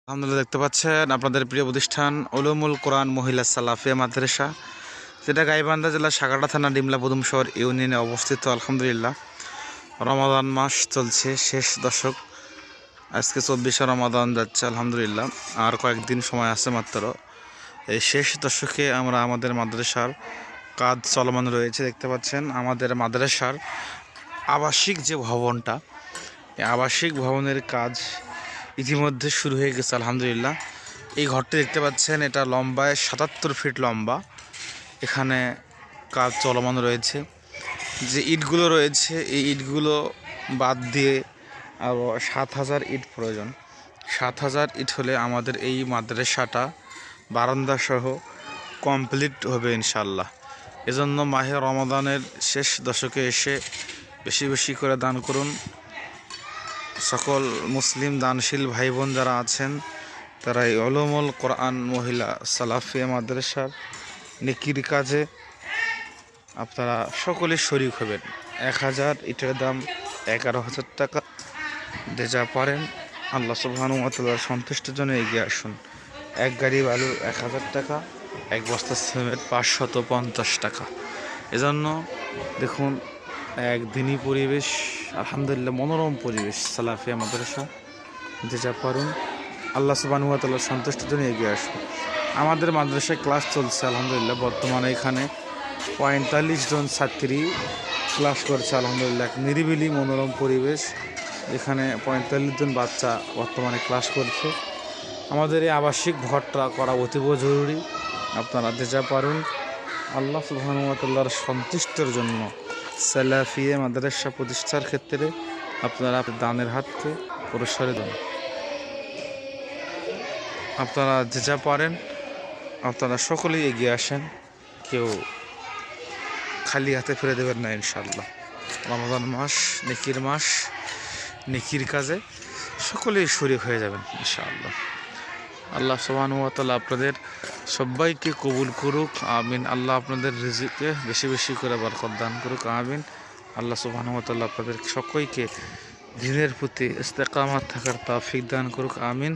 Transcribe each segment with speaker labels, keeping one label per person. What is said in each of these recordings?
Speaker 1: আলহামদুলিল্লাহ, দেখতে পাচ্ছেন আপনাদের প্রিয় প্রতিষ্ঠান উলুমুল কোরআন মহিলা সালাফিয়া মাদ্রাসা, যেটা গাইবান্ধা জেলা সাগারটা থানা ডিমলা প্রথমশহর ইউনিয়নে অবস্থিত। আলহামদুলিল্লাহ, রমাদান মাস চলছে, শেষ দশক। আজকে 24শে রমাদান যাচ্ছে। আলহামদুলিল্লাহ, আর কয়েকদিন সময় আছে মাত্র। এই শেষ দশকে আমরা আমাদের মাদ্রাসার কাজ চলমান রয়েছে। দেখতে পাচ্ছেন আমাদের মাদ্রাসার আবাসিক যে ভবনটা, এই আবাসিক ভবনের কাজ ইতিমধ্যে শুরু হয়ে গেছে। আলহামদুলিল্লাহ, এই ঘরটি দেখতে পাচ্ছেন, এটা লম্বায় 77 ফিট লম্বা। এখানে কাজ চলমান রয়েছে। যে ইটগুলো রয়েছে, এই ইটগুলো বাদ দিয়ে আরও 7000 ইট প্রয়োজন। 7000 ইট হলে আমাদের এই মাদ্রাসাটা বারান্দা সহ কমপ্লিট হবে ইনশাল্লাহ। এজন্য মাহে রমাদানের শেষ দশকে এসে বেশি বেশি করে দান করুন। সকল মুসলিম দানশীল ভাই বোন যারা আছেন, তারা এই উলুমুল কোরআন মহিলা সালাফিয়া মাদ্রাসার নেকির কাজে আপনারা সকলে শরীক হবেন। 1000 ইটের দাম 11,000 টাকা। যে যা পারেন আল্লাহ সুবহানাহু ওয়া তাআলার সন্তুষ্টির জন্য এগিয়ে আসুন। এক গাড়ি বালু 1000 টাকা, এক বস্তা সিমেন্ট 550 টাকা। এজন্য দেখুন, একদিনই পরিবেশ, আলহামদুলিল্লাহ মনোরম পরিবেশ সালাফিয়া মাদ্রাসা। যে যা পারুন আল্লাহ সুবহানাহু ওয়া তাআলার সন্তুষ্টির জন্য এগিয়ে আসুন। আমাদের মাদ্রাসায় ক্লাস চলছে। আলহামদুলিল্লাহ, বর্তমানে এখানে 45 জন ছাত্রী ক্লাস করছে। আলহামদুলিল্লাহ, এক নিরিবিলি মনোরম পরিবেশ। এখানে 45 জন বাচ্চা বর্তমানে ক্লাস করছে। আমাদের এই আবাসিক ঘরটা করা অতীব জরুরি। আপনারা যে যা পারুন আল্লাহ সুবহানাহু ওয়া তাআলার সন্তুষ্টির জন্য সালাফিয়া মাদ্রাসা প্রতিষ্ঠার ক্ষেত্রে আপনারা দানের হাতকে প্রসারে দেন। আপনারা যে যা পারেন আপনারা সকলেই এগিয়ে আসেন, কেউ খালি হাতে ফিরে দেবেন না ইনশাআল্লাহ। রমাদান মাস নেকির মাস, নেকির কাজে সকলেই শরীক হয়ে যাবেন ইনশাআল্লাহ। আল্লাহ সুবহানাহু ওয়া তাআলা আপনাদের সবাইকে কবুল করুক, আমিন। আল্লাহ আপনাদের রিজিকে বেশি বেশি করে বরকত দান করুক, আমিন। আল্লাহ সুবহানাহু ওয়া তাআলা আপনাদের সকলকে দ্বীনের প্রতি ইস্তেকামাত থাকার তৌফিক দান করুক, আমিন।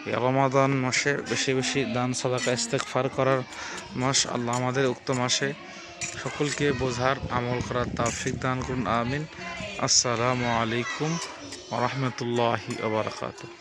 Speaker 1: এই রমাদান মাসে বেশি বেশি দান সাদাকা ইস্তেগফার করার মাস। আল্লাহ আমাদের উক্ত মাসে সকলকে বোঝার আমল করার তৌফিক দান করুন, আমিন। আসসালামু আলাইকুম ওয়া রাহমাতুল্লাহি ওয়া বারাকাতুহু।